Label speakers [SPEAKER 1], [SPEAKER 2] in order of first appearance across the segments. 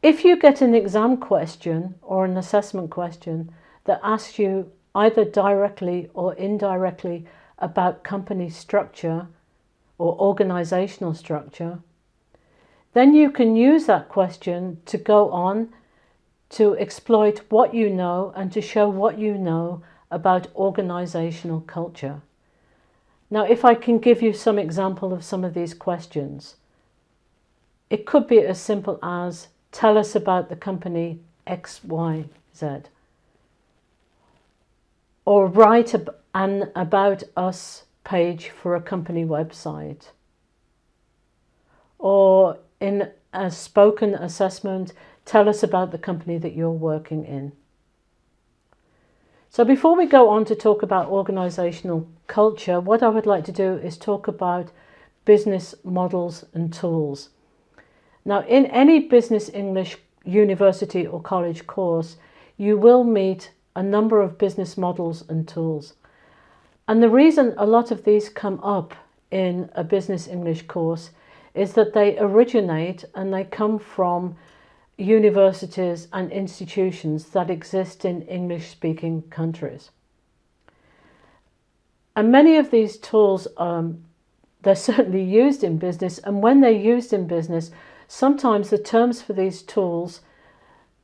[SPEAKER 1] If you get an exam question or an assessment question that asks you either directly or indirectly about company structure or organizational structure, then you can use that question to go on to exploit what you know and to show what you know about organizational culture. Now, if I can give you some example of some of these questions, it could be as simple as, tell us about the company XYZ, or write an About Us page for a company website, or in a spoken assessment, tell us about the company that you're working in. So before we go on to talk about organizational culture, what I would like to do is talk about business models and tools. Now, in any business English university or college course, you will meet a number of business models and tools. And the reason a lot of these come up in a business English course is that they originate and they come from universities and institutions that exist in English-speaking countries. And many of these tools, they're certainly used in business, and when they're used in business, sometimes the terms for these tools,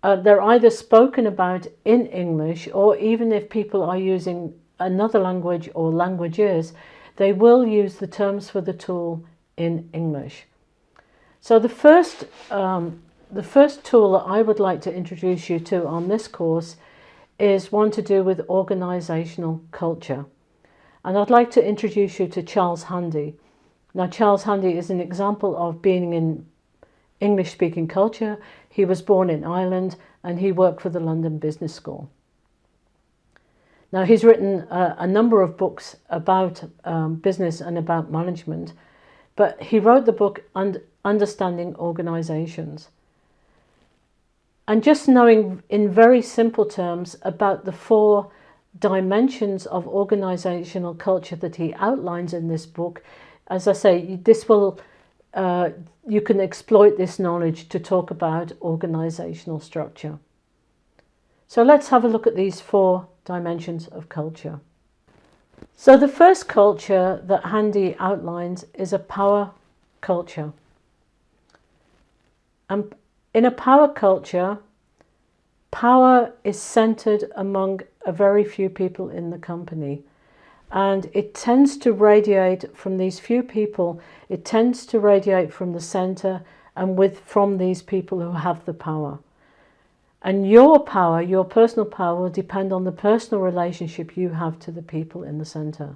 [SPEAKER 1] they're either spoken about in English, or even if people are using another language or languages, they will use the terms for the tool in English. So the first tool that I would like to introduce you to on this course is one to do with organisational culture. And I'd like to introduce you to Charles Handy. Now, Charles Handy is an example of being in English-speaking culture. He was born in Ireland and he worked for the London Business School. Now, he's written a number of books about business and about management, but he wrote the book Understanding Organisations. And just knowing in very simple terms about the 4 dimensions of organisational culture that he outlines in this book, as I say, this will you can exploit this knowledge to talk about organisational structure. So let's have a look at these 4 dimensions of culture. So the first culture that Handy outlines is a power culture. And in a power culture, power is centred among a very few people in the company. And it tends to radiate from these few people, it tends to radiate from the centre and from these people who have the power. And your power, your personal power, will depend on the personal relationship you have to the people in the centre.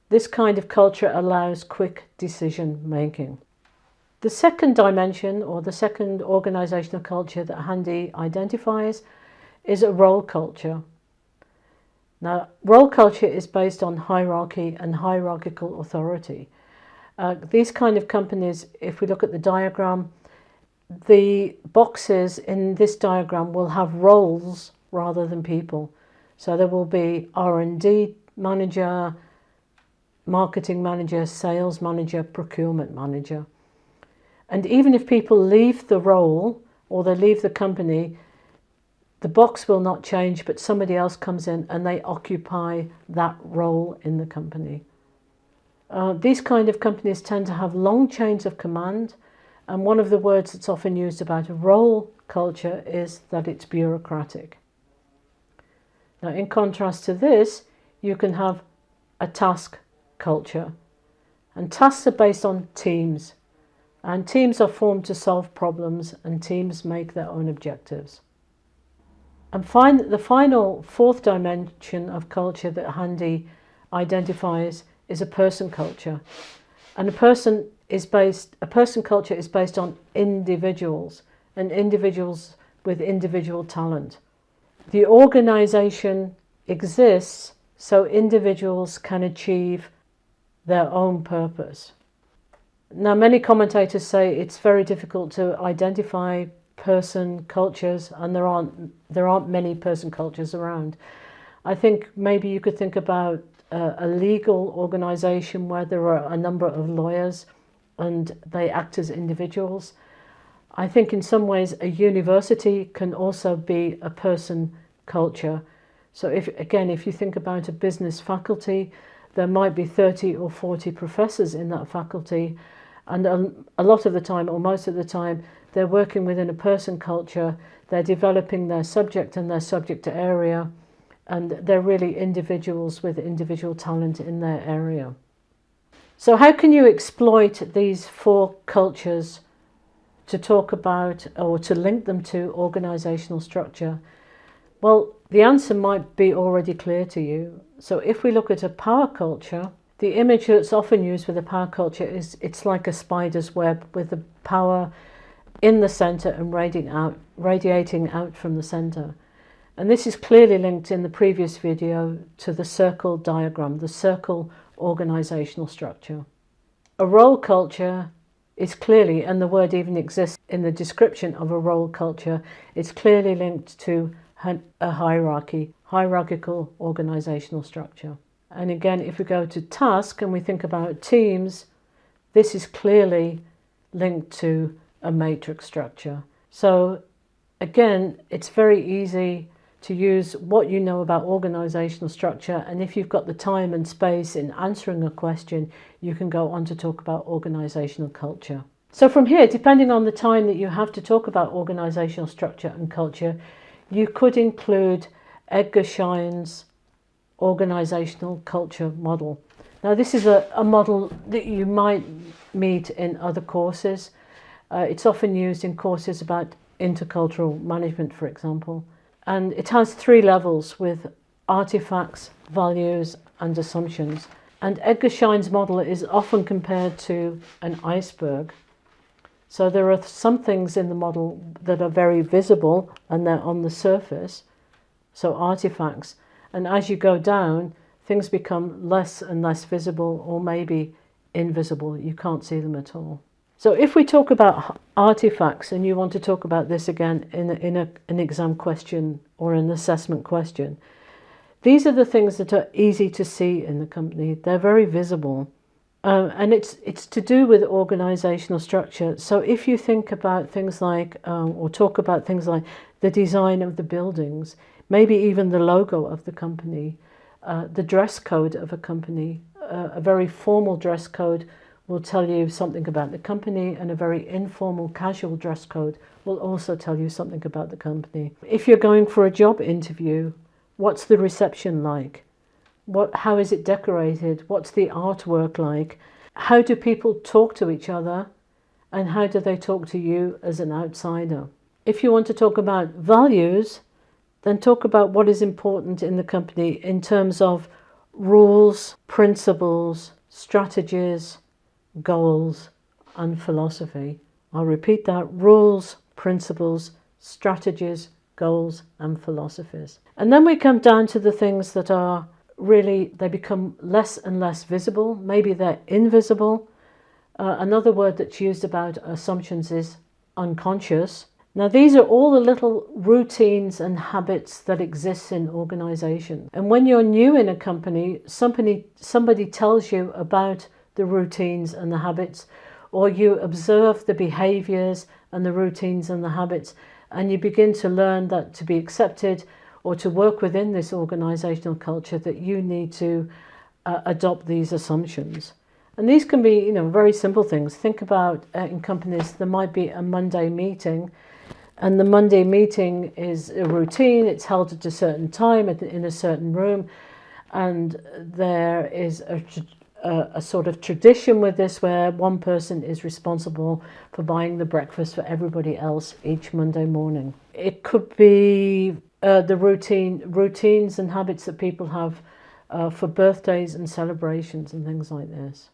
[SPEAKER 1] This kind of culture allows quick decision making. The second dimension, or the second organisational culture that Handy identifies, is a role culture. Now, role culture is based on hierarchy and hierarchical authority. These kind of companies, if we look at the diagram, the boxes in this diagram will have roles rather than people. So there will be R&D manager, marketing manager, sales manager, procurement manager. And even if people leave the role or they leave the company, the box will not change, but somebody else comes in and they occupy that role in the company. These kind of companies tend to have long chains of command, and one of the words that's often used about a role culture is that it's bureaucratic. Now, in contrast to this, you can have a task culture, and tasks are based on teams, and teams are formed to solve problems, and teams make their own objectives. And the final 4th dimension of culture that Handy identifies is a person culture. And a person culture is based on individuals, and individuals with individual talent. The organisation exists so individuals can achieve their own purpose. Now, many commentators say it's very difficult to identify person cultures, and there aren't many person cultures around. I think maybe you could think about a legal organisation where there are a number of lawyers and they act as individuals. I think in some ways a university can also be a person culture. So if you think about a business faculty, there might be 30 or 40 professors in that faculty, and a lot of the time, or most of the time, they're working within a person culture. They're developing their subject and their subject area, and they're really individuals with individual talent in their area. So how can you exploit these 4 cultures to talk about or to link them to organisational structure? Well, the answer might be already clear to you. So if we look at a power culture, the image that's often used with a power culture is it's like a spider's web with the power in the centre and radiating out from the centre. And this is clearly linked in the previous video to the circle diagram, the circle organisational structure. A role culture is clearly, and the word even exists in the description of a role culture, it's clearly linked to a hierarchical organisational structure. And again, if we go to task and we think about teams, this is clearly linked to a matrix structure. So again, it's very easy to use what you know about organisational structure, and if you've got the time and space in answering a question, you can go on to talk about organisational culture. So from here, depending on the time that you have to talk about organisational structure and culture, you could include Edgar Schein's organisational culture model. Now this is a model that you might meet in other courses. It's often used in courses about intercultural management, for example. And it has 3 levels with artifacts, values and assumptions. And Edgar Schein's model is often compared to an iceberg. So there are some things in the model that are very visible and they're on the surface, so artifacts. And as you go down, things become less and less visible, or maybe invisible. You can't see them at all. So if we talk about artifacts, and you want to talk about this again in an exam question or an assessment question, these are the things that are easy to see in the company. They're very visible. And it's to do with organisational structure. So if you think about things like, or talk about things like the design of the buildings, maybe even the logo of the company, the dress code of a company, a very formal dress code will tell you something about the company, and a very informal, casual dress code will also tell you something about the company. If you're going for a job interview, what's the reception like? How is it decorated? What's the artwork like? How do people talk to each other? And how do they talk to you as an outsider? If you want to talk about values, then talk about what is important in the company in terms of rules, principles, strategies, goals, and philosophy. I'll repeat that: rules, principles, strategies, goals, and philosophies. And then we come down to the things that are really, they become less and less visible. Maybe they're invisible. Another word that's used about assumptions is unconscious. Now these are all the little routines and habits that exist in organizations. And when you're new in a company, somebody tells you about the routines and the habits, or you observe the behaviors and the routines and the habits, and you begin to learn that to be accepted or to work within this organizational culture, that you need to adopt these assumptions. And these can be, very simple things. Think about in companies, there might be a Monday meeting, and the Monday meeting is a routine. It's held at a certain time in a certain room, and there is a sort of tradition with this, where one person is responsible for buying the breakfast for everybody else each Monday morning. It could be the routines and habits that people have for birthdays and celebrations and things like this.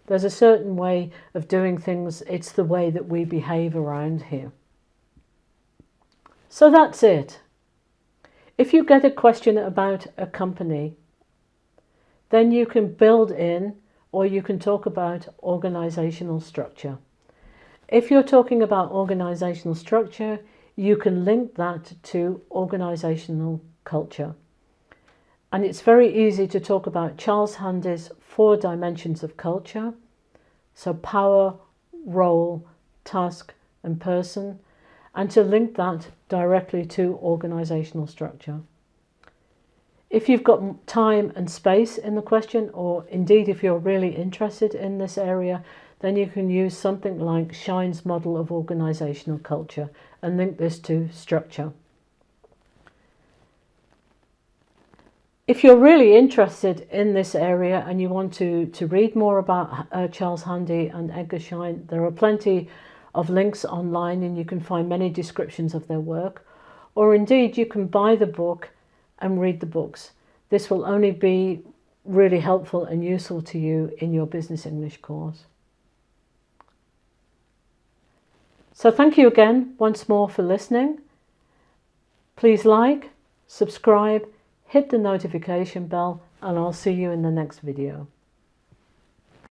[SPEAKER 1] There's a certain way of doing things. It's the way that we behave around here. So that's it. If you get a question about a company, then you can build in, or you can talk about organizational structure. If you're talking about organizational structure, you can link that to organizational culture. And it's very easy to talk about Charles Handy's 4 dimensions of culture. So power, role, task, and person, and to link that directly to organisational structure. If you've got time and space in the question, or indeed if you're really interested in this area, then you can use something like Schein's model of organisational culture and link this to structure. If you're really interested in this area and you want to read more about Charles Handy and Edgar Schein, there are plenty of links online and you can find many descriptions of their work. Or indeed, you can buy the book and read the books. This will only be really helpful and useful to you in your business English course. So thank you again once more for listening. Please like, subscribe, hit the notification bell, and I'll see you in the next video.